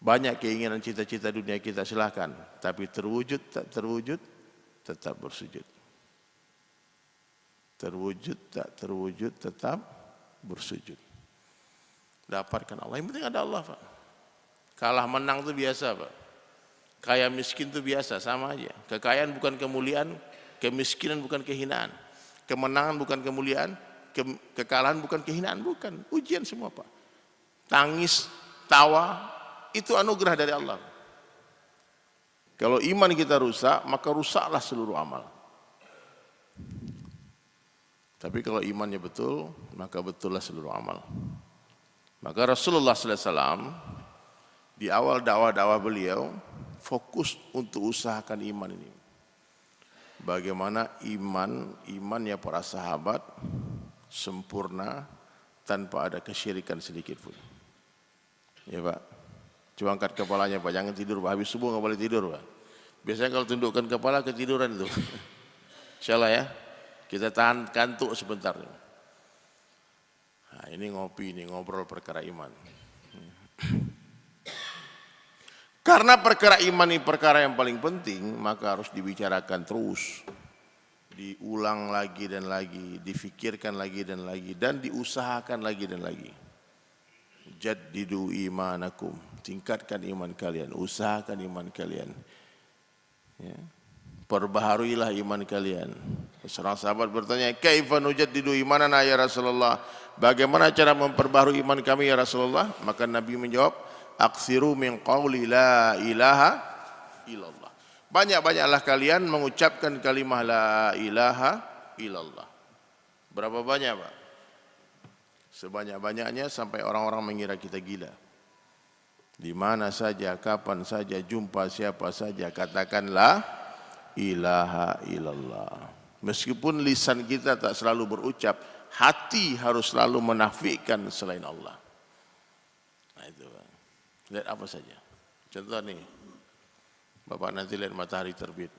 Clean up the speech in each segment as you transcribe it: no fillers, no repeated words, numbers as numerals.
Banyak keinginan cita-cita dunia kita, silakan. Tapi terwujud tak terwujud, tetap bersujud. Terwujud tak terwujud, tetap bersujud. Dapatkan Allah. Yang penting ada Allah, Pak. Kalah menang itu biasa, Pak. Kaya miskin itu biasa, sama aja. Kekayaan bukan kemuliaan, kemiskinan bukan kehinaan. Kemenangan bukan kemuliaan, kekalahan bukan kehinaan, bukan. Ujian semua, Pak. Tangis, tawa, itu anugerah dari Allah. Kalau iman kita rusak, maka rusaklah seluruh amal. Tapi kalau imannya betul, maka betullah seluruh amal. Maka Rasulullah SAW di awal dakwah beliau fokus untuk usahakan iman ini. Bagaimana imannya para sahabat sempurna tanpa ada kesyirikan sedikit pun. Ya, Pak. Coba angkat kepalanya, Pak, jangan tidur, Pak. Habis subuh nggak boleh tidur, Pak. Biasanya kalau tundukkan kepala ketiduran itu. Insyaallah ya, kita tahan kantuk sebentar. Nah, ini ngopi, ini ngobrol perkara iman. Karena perkara iman ini perkara yang paling penting, maka harus dibicarakan terus. Diulang lagi dan lagi, difikirkan lagi dan lagi, dan diusahakan lagi dan lagi. Jaddidu imanakum, tingkatkan iman kalian, usahakan iman kalian, ya. Perbaharuilah iman kalian. Seorang sahabat bertanya, kaifa nujaddidu imanana ya Rasulullah, bagaimana cara memperbaharui iman kami ya Rasulullah? Maka Nabi menjawab, aksiru min qawli la ilaha illallah, banyak-banyaklah kalian mengucapkan kalimah la ilaha illallah. Berapa banyak, Pak? Sebanyak-banyaknya sampai orang-orang mengira kita gila. Di mana saja, kapan saja, jumpa siapa saja, katakan la ilaha illallah. Meskipun lisan kita tak selalu berucap, hati harus selalu menafikan selain Allah. Nah itu, Pak. Lihat apa saja. Contoh nih, Bapak nanti lihat matahari terbit.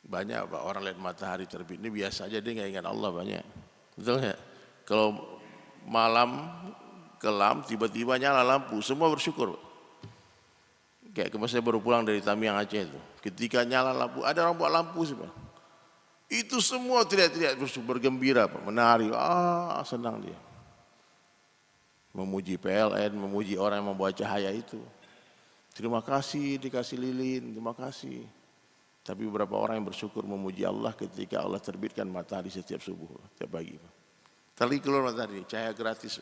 Banyak, Pak, orang lihat matahari terbit ini biasa aja, dia nggak ingat Allah banyak. Betul nggak? Kalau malam kelam tiba-tiba nyala lampu, semua bersyukur. Kayak kemarin saya baru pulang dari Tamiang Aceh itu, ketika nyala lampu, ada orang buat lampu semua. Itu semua teriak-teriak bersyukur, bergembira, Pak, menari, senang dia. Memuji PLN, memuji orang yang membawa cahaya itu. Terima kasih dikasih lilin, terima kasih. Tapi beberapa orang yang bersyukur memuji Allah ketika Allah terbitkan matahari setiap subuh, setiap pagi. Tadi keluar matahari, cahaya gratis.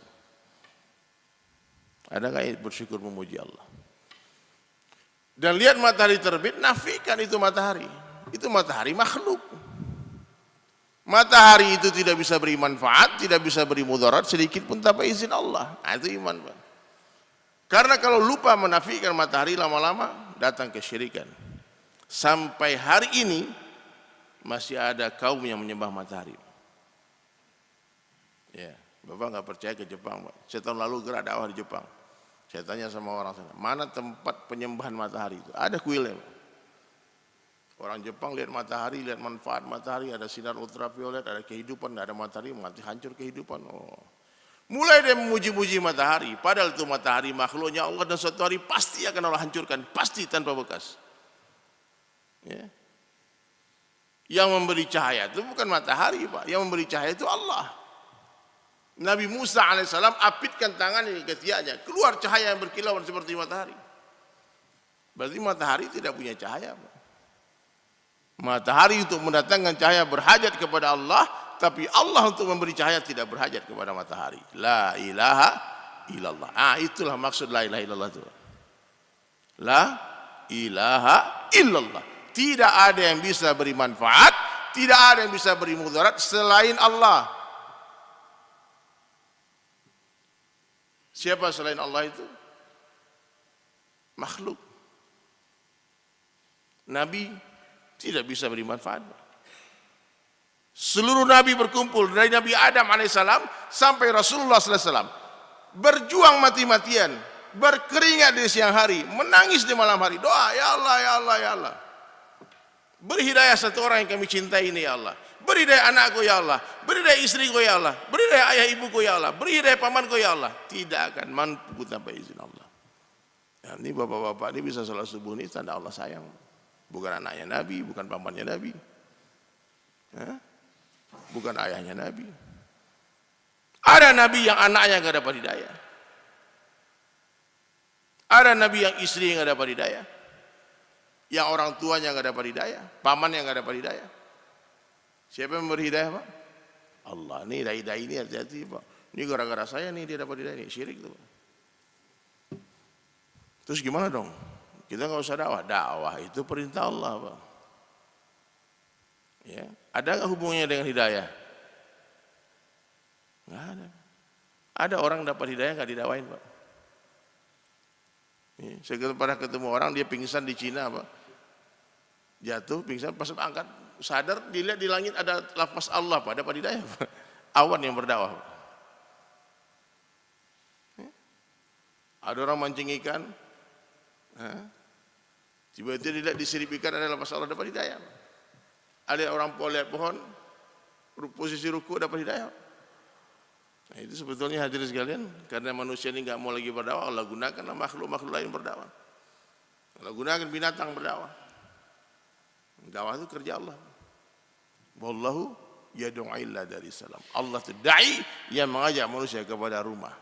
Ada nggak yang bersyukur memuji Allah? Dan lihat matahari terbit, nafikan itu matahari. Itu matahari makhluk. Matahari itu tidak bisa beri manfaat, tidak bisa beri mudarat sedikit pun tanpa izin Allah. Nah, itu iman, Pak. Karena kalau lupa menafikan matahari, lama-lama datang kesyirikan. Sampai hari ini masih ada kaum yang menyembah matahari. Ya, Bapak nggak percaya ke Jepang, Pak. Saya tahun lalu gerak dakwah di Jepang. Saya tanya sama orang sana, mana tempat penyembahan matahari itu? Ada kuilnya, Pak. Orang Jepang lihat matahari, lihat manfaat matahari, ada sinar ultraviolet, ada kehidupan, tidak ada matahari, mati hancur kehidupan. Mulai dia memuji-muji matahari, padahal itu matahari makhluknya Allah dan suatu hari pasti akan Allah hancurkan, pasti tanpa bekas. Ya. Yang memberi cahaya itu bukan matahari, Pak, yang memberi cahaya itu Allah. Nabi Musa alaihissalam apitkan tangannya ke ketiaknya, keluar cahaya yang berkilauan seperti matahari. Berarti matahari tidak punya cahaya, Pak. Matahari untuk mendatangkan cahaya berhajat kepada Allah, tapi Allah untuk memberi cahaya tidak berhajat kepada matahari. La ilaha illallah. Itulah maksud la ilaha illallah itu. La ilaha illallah. Tidak ada yang bisa beri manfaat, tidak ada yang bisa beri mudarat selain Allah. Siapa selain Allah itu? Makhluk. Nabi tidak bisa beri manfaat. Seluruh Nabi berkumpul dari Nabi Adam alaihissalam sampai Rasulullah sallallahu alaihi wasallam, berjuang mati-matian, berkeringat di siang hari, menangis di malam hari, doa, ya Allah, ya Allah, ya Allah. Beri hidayah satu orang yang kami cintai ini, ya Allah. Beri hidayah anakku, ya Allah. Beri hidayah istriku, ya Allah. Beri hidayah ayah ibuku, ya Allah. Beri hidayah pamanku, ya Allah. Tidak akan mampu tanpa izin Allah. Nah, ini bapak-bapak ini bisa sholat subuh ini tanda Allah sayang. Bukan anaknya Nabi, bukan pamannya Nabi. Hah? Bukan ayahnya Nabi. Ada Nabi yang anaknya gak dapat hidayah. Ada Nabi yang istri yang gak dapat hidayah. Yang orang tuanya gak dapat hidayah. Paman yang gak dapat hidayah. Siapa yang memberi hidayah, Pak? Allah. Nih dai-dai ini hati-hati, Pak. Ini gara-gara saya nih dia dapat hidayah. Ini syirik tuh, Pak. Terus gimana dong? Kita nggak usah dakwah. Dakwah itu perintah Allah, Pak. Ya, ada nggak hubungannya dengan hidayah? Nggak ada. Ada orang dapat hidayah nggak didakwain, Pak. Ya, saya pernah ketemu orang dia pingsan di Cina, Pak. Jatuh, pingsan, pas angkat sadar dilihat di langit ada lafaz Allah, Pak. Dapat hidayah, Pak. Awan yang berdakwah, Pak. Ya. Ada orang mancing ikan. Tiba-tiba dilihat disirip ikan ada lafaz Allah, dapat hidayah. Ada orang lihat pohon posisi ruku dapat hidayah. Nah, itu sebetulnya hadirin sekalian, karena manusia ini nggak mau lagi berdakwah, Allah gunakanlah makhluk-makhluk lain berdakwah. Allah gunakan binatang berdakwah. Dakwah itu kerja Allah. Wallahu yad'u ila Darussalam. Allah itu dai yang mengajak manusia kepada rumah.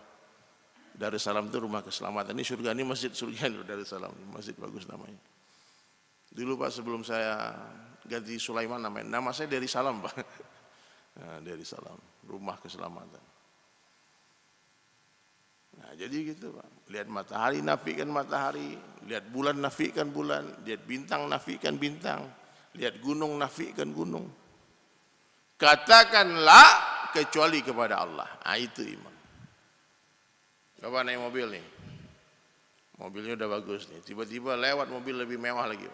Darussalam itu rumah keselamatan. Ini surga, ini masjid surga ini Darussalam. Masjid bagus namanya. Dulu Pak sebelum saya ganti Sulaiman namanya, nama saya dari Salam, Pak. Nah, dari Salam, rumah keselamatan. Nah, jadi gitu, Pak. Lihat matahari, nafikan matahari, lihat bulan, nafikan bulan, lihat bintang, nafikan bintang, lihat gunung, nafikan gunung. Katakanlah kecuali kepada Allah. Nah, itu iman. Coba naik mobil nih, mobilnya udah bagus nih, tiba-tiba lewat mobil lebih mewah lagi,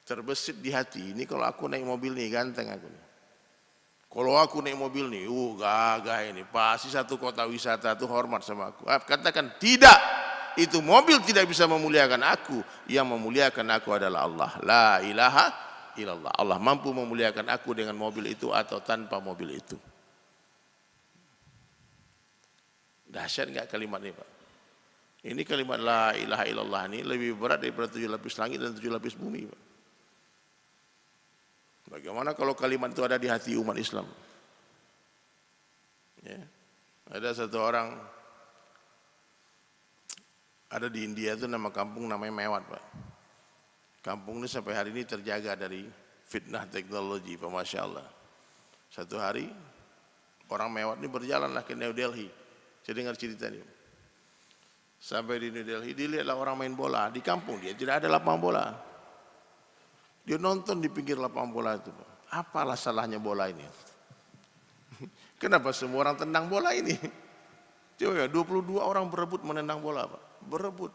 terbesit di hati, ini kalau aku naik mobil nih ganteng aku nih, kalau aku naik mobil nih, gagah ini, pasti satu kota wisata tuh hormat sama aku. Katakan tidak, itu mobil tidak bisa memuliakan aku, yang memuliakan aku adalah Allah. La ilaha illallah. Allah mampu memuliakan aku dengan mobil itu atau tanpa mobil itu. Dahsyat enggak kalimat ini, Pak? Ini kalimat la ilaha illallah ini lebih berat daripada 7 lapis langit dan 7 lapis bumi, Pak. Bagaimana kalau kalimat itu ada di hati umat Islam? Ya. Ada satu orang ada di India itu nama kampung namanya Mewat, Pak. Kampung ini sampai hari ini terjaga dari fitnah teknologi, Pak, Masya Allah. Satu hari orang Mewat ini berjalanlah ke New Delhi. Saya dengar cerita ini. Sampai di New Delhi, dilihatlah orang main bola. Di kampung dia tidak ada lapangan bola. Dia nonton di pinggir lapangan bola itu. Apalah salahnya bola ini? Kenapa semua orang tendang bola ini? Coba ya, 22 orang berebut menendang bola, Pak. Berebut.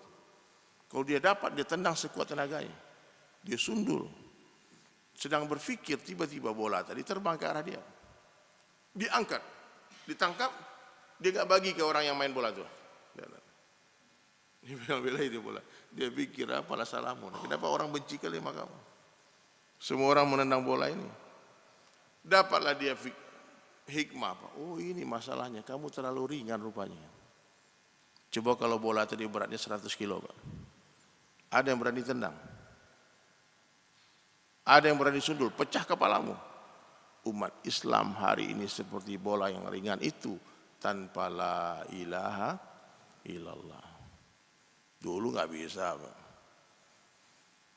Kalau dia dapat, dia tendang sekuat tenaganya. Dia sundul. Sedang berpikir, tiba-tiba bola tadi terbang ke arah dia. Diangkat, ditangkap, dia gak bagi ke orang yang main bola itu. Dia bela-bela itu bola. Dia pikir apalah salahmu? Kenapa orang benci kali sama kamu? Semua orang menendang bola ini. Dapatlah dia hikmah, Pak. Oh, ini masalahnya, kamu terlalu ringan rupanya. Coba kalau bola tadi beratnya 100 kilo, Pak. Ada yang berani tendang. Ada yang berani sundul, pecah kepalamu. Umat Islam hari ini seperti bola yang ringan itu tanpa la ilaha illallah. Dulu nggak bisa, Pak.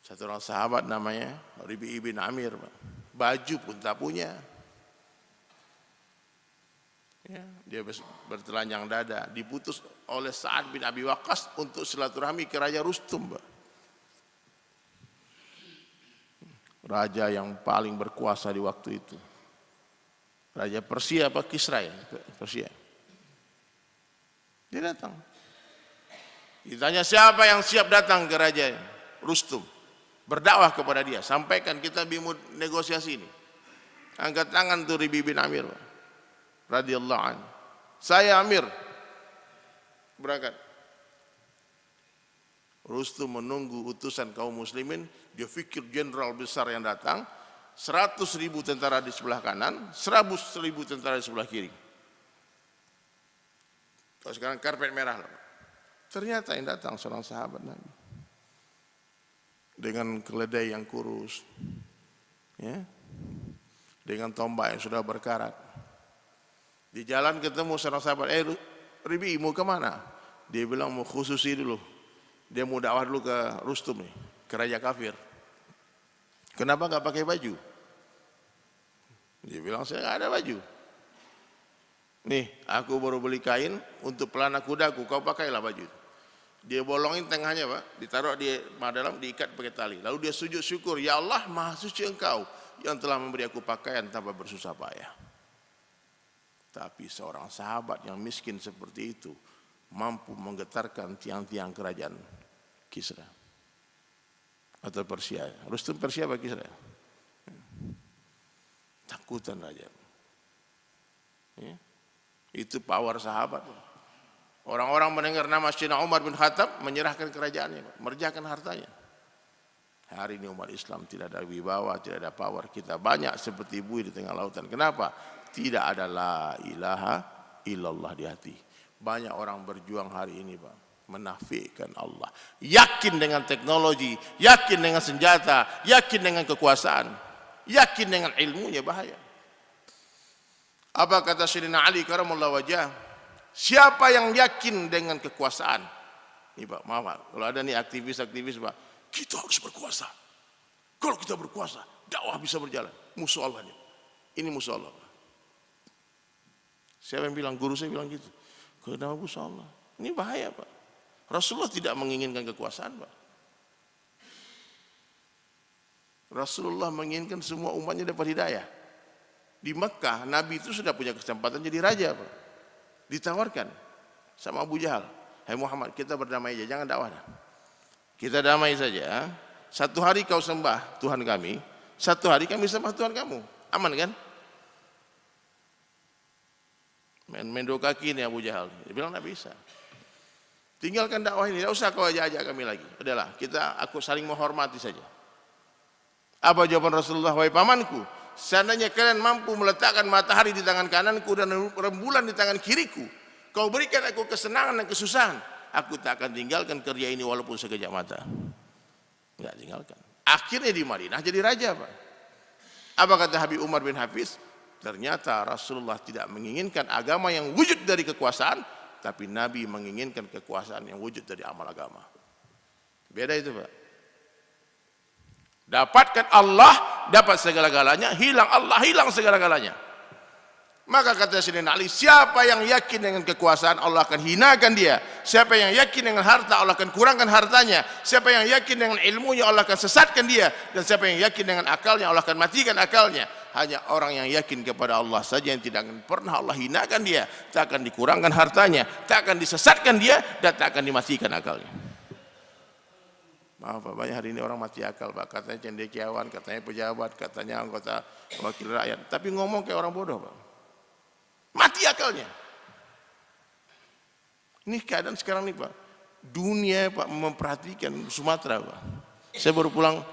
Satu orang sahabat namanya Rabi' bin Amir, Pak. Baju pun tak punya. Ya, dia bertelanjang dada, diputus oleh Sa'ad bin Abi Waqqas untuk silaturahmi ke Raja Rustum, Pak. Raja yang paling berkuasa di waktu itu. Raja Persia apa Kisra ya? Persia. Dia datang. Ditanya siapa yang siap datang ke Raja Rustum. Berdakwah kepada dia. Sampaikan kita bimut negosiasi ini. Angkat tangan tuh Rabi' bin Amir. Radhiyallahu anhu. Saya Amir. Berangkat. Rustum menunggu utusan kaum muslimin. Dia pikir jenderal besar yang datang. 100.000 tentara di sebelah kanan. 100.000 tentara di sebelah kiri. Kalau sekarang karpet merah. Ternyata yang datang seorang sahabat Nabi dengan keledai yang kurus, ya, dengan tombak yang sudah berkarat. Di jalan ketemu seorang sahabat, Ribi mau kemana? Dia bilang mau khususi dulu. Dia mau dakwah dulu ke Rustum nih, ke Raja Kafir. Kenapa nggak pakai baju? Dia bilang saya nggak ada baju. Nih, aku baru beli kain untuk pelana kudaku, kau pakailah baju. Dia bolongin tengahnya, Pak, ditaruh di dalam, diikat pakai tali. Lalu dia sujud syukur, ya Allah, maha suci Engkau yang telah memberi aku pakaian tanpa bersusah payah. Tapi seorang sahabat yang miskin seperti itu mampu menggetarkan tiang-tiang kerajaan Kisra atau Persia. Rustum Persia apa Kisra? Takutan raja. Ya. Itu power sahabat. Orang-orang mendengar nama Sayyidina Umar bin Khattab menyerahkan kerajaannya, merjakan hartanya. Hari ini umat Islam tidak ada wibawa, tidak ada power. Kita banyak seperti buih di tengah lautan. Kenapa? Tidak ada la ilaha illallah di hati. Banyak orang berjuang hari ini, Pak, menafikan Allah. Yakin dengan teknologi, yakin dengan senjata, yakin dengan kekuasaan, yakin dengan ilmunya, bahaya. Apa kata Sayyidina Ali karamallahu wajah? Siapa yang yakin dengan kekuasaan? Ini Pak, maaf Pak, kalau ada nih aktivis-aktivis Pak, kita harus berkuasa. Kalau kita berkuasa, dakwah bisa berjalan. Musuh Allah ini. Ini musuh Allah. Siapa yang bilang? Guru saya bilang gitu. Kenapa musuh Allah? Ini bahaya Pak. Rasulullah tidak menginginkan kekuasaan Pak. Rasulullah menginginkan semua umatnya dapat hidayah. Di Mekah, Nabi itu sudah punya kesempatan jadi raja Pak. Ditawarkan sama Abu Jahal, hai Muhammad, kita berdamai aja, jangan dakwah. Kita damai saja. Satu hari kau sembah Tuhan kami, satu hari kami sembah Tuhan kamu. Aman kan? Main dua kaki nih Abu Jahal. Dia bilang tidak bisa. Tinggalkan dakwah ini, tidak usah kau ajak kami lagi. Udahlah, aku saling menghormati saja. Apa jawaban Rasulullah? Wahai pamanku, seandainya kalian mampu meletakkan matahari di tangan kananku dan rembulan di tangan kiriku, kau berikan aku kesenangan dan kesusahan, aku tak akan tinggalkan kerja ini walaupun sekejap mata. Enggak tinggalkan. Akhirnya di Madinah jadi raja Pak. Apa kata Habib Umar bin Hafiz? Ternyata Rasulullah tidak menginginkan agama yang wujud dari kekuasaan, tapi Nabi menginginkan kekuasaan yang wujud dari amal agama. Beda itu Pak. Dapatkan Allah, dapat segala-galanya. Hilang Allah, hilang segala-galanya. Maka kata Sayyidina Ali, siapa yang yakin dengan kekuasaan, Allah akan hinakan dia. Siapa yang yakin dengan harta, Allah akan kurangkan hartanya. Siapa yang yakin dengan ilmunya, Allah akan sesatkan dia. Dan siapa yang yakin dengan akalnya, Allah akan matikan akalnya. Hanya orang yang yakin kepada Allah saja yang tidak akan pernah Allah hinakan dia. Tak akan dikurangkan hartanya, tak akan disesatkan dia, dan tak akan dimatikan akalnya. Maaf Pak, banyak hari ini orang mati akal Pak. Katanya cendekiawan, katanya pejabat, katanya anggota wakil rakyat. Tapi ngomong kayak orang bodoh Pak. Mati akalnya. Ini keadaan sekarang nih Pak. Dunia Pak memperhatikan Sumatera Pak. Saya baru pulang,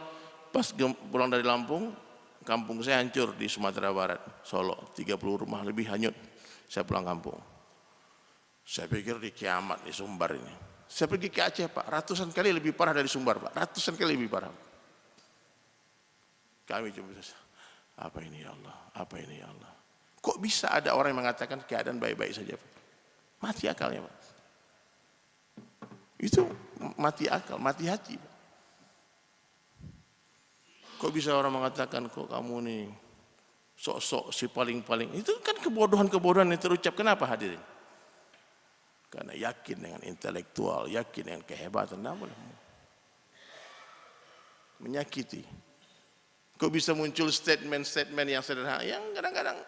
pas pulang dari Lampung, kampung saya hancur di Sumatera Barat, Solo. 30 rumah lebih hanyut. Saya pulang kampung. Saya pikir di kiamat di Sumbar ini. Saya pergi ke Aceh Pak, ratusan kali lebih parah dari Sumbar Pak, ratusan kali lebih parah. Kami coba, apa ini ya Allah, apa ini ya Allah. Kok bisa ada orang yang mengatakan keadaan baik-baik saja Pak? Mati akalnya Pak. Itu mati akal, mati hati Pak. Kok bisa orang mengatakan kok kamu nih sok-sok si paling-paling. Itu kan kebodohan-kebodohan yang terucap. Kenapa hadirin? Karena yakin dengan intelektual, yakin dengan kehebatan, tidak boleh menyakiti. Kok bisa muncul statement-statement yang sederhana, yang kadang-kadang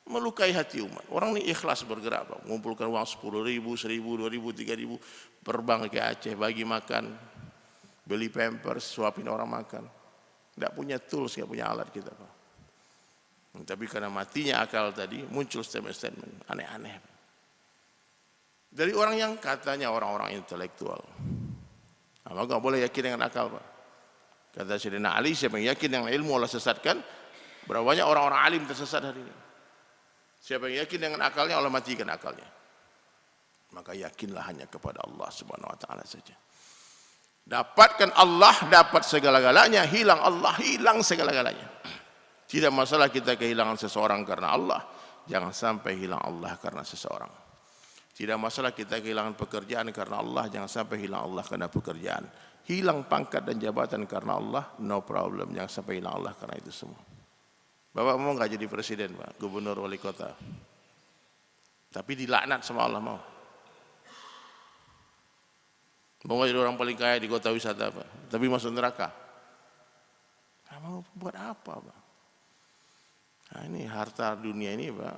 melukai hati umat. Orang ini ikhlas bergerak, Pak. Mengumpulkan uang 10.000, 1.000, 2.000, 3.000, terbang ke Aceh, bagi makan, beli pampers, suapin orang makan. Tidak punya tools, tidak punya alat kita, Pak. Tapi karena matinya akal tadi, muncul statement-statement aneh-aneh, Pak. Dari orang yang katanya orang-orang intelektual. Maka nggak boleh yakin dengan akal Pak. Kata Sayyidina Ali, siapa yang yakin dengan ilmu Allah sesatkan, berapa banyak orang-orang alim tersesat hari ini. Siapa yang yakin dengan akalnya, Allah matikan akalnya. Maka yakinlah hanya kepada Allah Subhanahu wa taala saja. Dapatkan Allah, dapat segala-galanya. Hilang Allah, hilang segala-galanya. Tidak masalah kita kehilangan seseorang karena Allah, jangan sampai hilang Allah karena seseorang. Tidak masalah kita kehilangan pekerjaan karena Allah, jangan sampai hilang Allah karena pekerjaan. Hilang pangkat dan jabatan karena Allah, no problem, jangan sampai hilang Allah karena itu semua. Bapak mau nggak jadi presiden, Pak, gubernur, wali kota, tapi dilaknat sama Allah, mau? Mau jadi orang paling kaya di kota wisata, Pak, tapi masuk neraka? Nah, mau buat apa, Pak? Nah, ini harta dunia ini, Pak,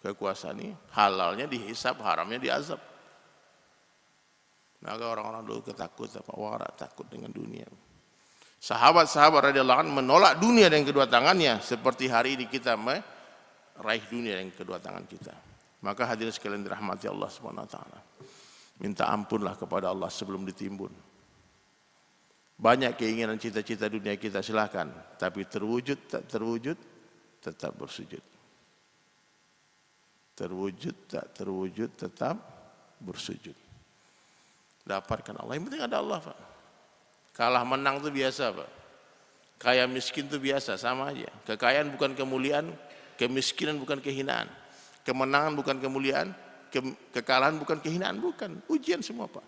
kekuasaan ini, halalnya dihisap, haramnya diazab. Maka orang-orang dulu ketakutan, warak takut dengan dunia. Sahabat-sahabat radhiyallahu anhu menolak dunia dengan kedua tangannya, seperti hari ini kita meraih dunia dengan kedua tangan kita. Maka hadirin sekalian dirahmati Allah Subhanahu wa taala, minta ampunlah kepada Allah sebelum ditimbun. Banyak keinginan cita-cita dunia kita, silakan, tapi terwujud tak terwujud tetap bersujud. Terwujud tak terwujud tetap bersujud. Dapatkan Allah, yang penting ada Allah, Pak. Kalah menang itu biasa, Pak. Kaya miskin itu biasa, sama aja. Kekayaan bukan kemuliaan, kemiskinan bukan kehinaan. Kemenangan bukan kemuliaan, kekalahan bukan kehinaan, bukan. Ujian semua, Pak.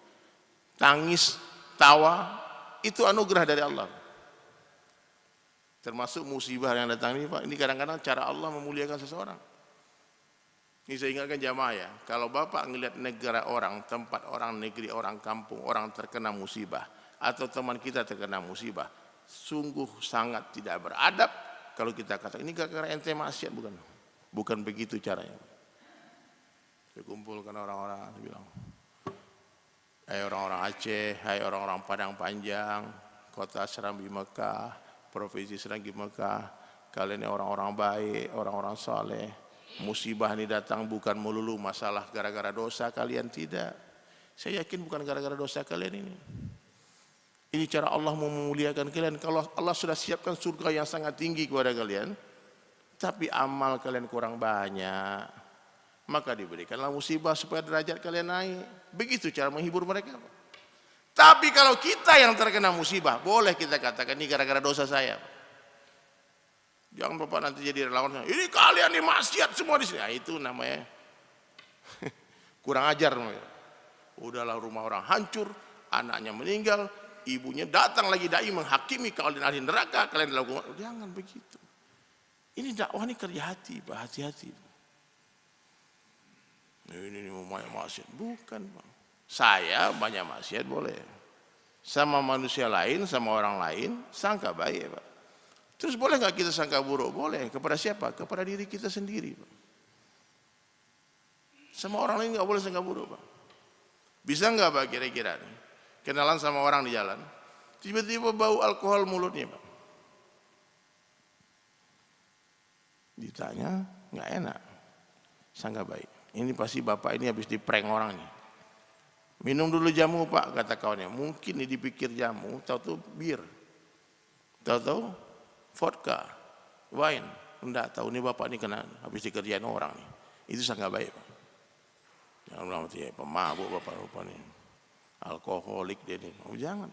Tangis, tawa, itu anugerah dari Allah. Termasuk musibah yang datang ini, Pak. Ini kadang-kadang cara Allah memuliakan seseorang. Ini saya ingatkan jamaah ya, kalau Bapak ngelihat negara orang, tempat orang, negeri orang, kampung orang terkena musibah, atau teman kita terkena musibah, sungguh sangat tidak beradab kalau kita katakan ini gara-gara ente maksiat, bukan. Bukan begitu caranya. Dikumpulkan orang-orang, bilang, hai orang-orang Aceh, hai orang-orang Padang Panjang, kota Serambi Mekah, provinsi Serambi Mekah, kalian ini orang-orang baik, orang-orang saleh. Musibah ini datang bukan melulu masalah gara-gara dosa kalian, tidak. Saya yakin bukan gara-gara dosa kalian ini. Ini cara Allah memuliakan kalian. Kalau Allah sudah siapkan surga yang sangat tinggi kepada kalian, tapi amal kalian kurang banyak, maka diberikanlah musibah supaya derajat kalian naik. Begitu cara menghibur mereka. Tapi kalau kita yang terkena musibah, boleh kita katakan ini gara-gara dosa saya. Jangan Bapak nanti jadi relawan, ini kalian nih maksiat semua di sini. Nah, itu namanya kurang ajar. Udahlah, rumah orang hancur, anaknya meninggal, ibunya datang lagi dai menghakimi kalian ahli neraka, kalian dilakukan. Jangan begitu. Ini dakwah, ini kerja hati, Pak, hati-hati. Ini mau banyak maksiat, bukan, Pak. Saya banyak maksiat boleh. Sama manusia lain, sama orang lain, sangka baik, Pak. Terus boleh nggak kita sangka buruk? Boleh. Kepada siapa? Kepada diri kita sendiri, Pak. Sama orang lain nggak boleh sangka buruk, Pak. Bisa nggak, Pak, kira-kira nih? Kenalan sama orang di jalan, tiba-tiba bau alkohol mulutnya, Pak. Ditanya, nggak enak. Sangka baik. Ini pasti bapak ini habis diprank orang nih. Minum dulu jamu, Pak, kata kawannya. Mungkin ini dipikir jamu, tahu-tahu bir. Tahu-tahu vodka, wine, enggak tahu nih bapak ini kena habis dikerjain orang nih. Itu sangat baik, Pak. Jangan bilang ya pemabuk bapak nih, alkoholik dia nih. Oh, jangan.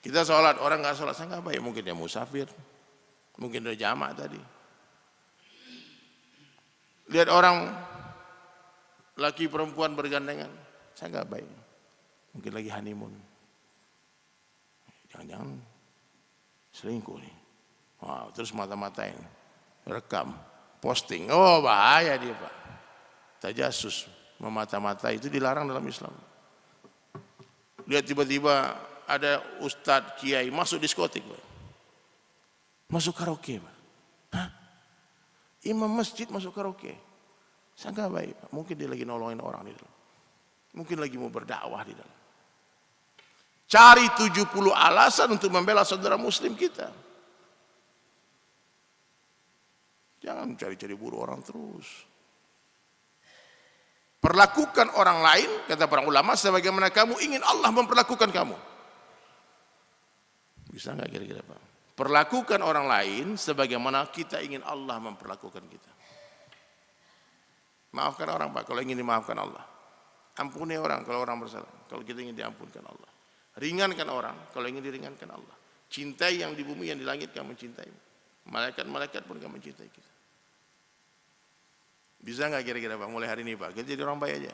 Kita sholat, orang nggak sholat sangat baik, mungkin dia musafir, mungkin dia jamak tadi. Lihat orang laki perempuan bergandengan, sangat baik, mungkin lagi honeymoon. Jangan-jangan selingkuh nih. Wow, terus mata-matain, rekam, posting. Oh, bahaya dia, Pak. Tajasus, memata-mata itu dilarang dalam Islam. Lihat tiba-tiba ada ustadz, kiai masuk diskotik, Pak. Masuk karaoke, Pak. Hah? Imam masjid masuk karaoke. Sangat baik, Pak. Mungkin dia lagi nolongin orang di dalam. Mungkin lagi mau berdakwah di dalam. Cari 70 alasan untuk membela saudara muslim kita. Jangan cari-cari buruk orang terus. Perlakukan orang lain, kata para ulama, sebagaimana kamu ingin Allah memperlakukan kamu. Bisa nggak kira-kira, Pak? Perlakukan orang lain sebagaimana kita ingin Allah memperlakukan kita. Maafkan orang Pak kalau ingin dimaafkan Allah. Ampuni orang kalau orang bersalah, kalau kita ingin diampunkan Allah. Ringankan orang kalau ingin diringankan Allah. Cintai yang di bumi, yang di langit, kamu mencintai. Malaikat-malaikat pun kamu mencintai kita. Bisa nggak kira-kira Pak, mulai hari ini Pak, kita jadi orang baik aja.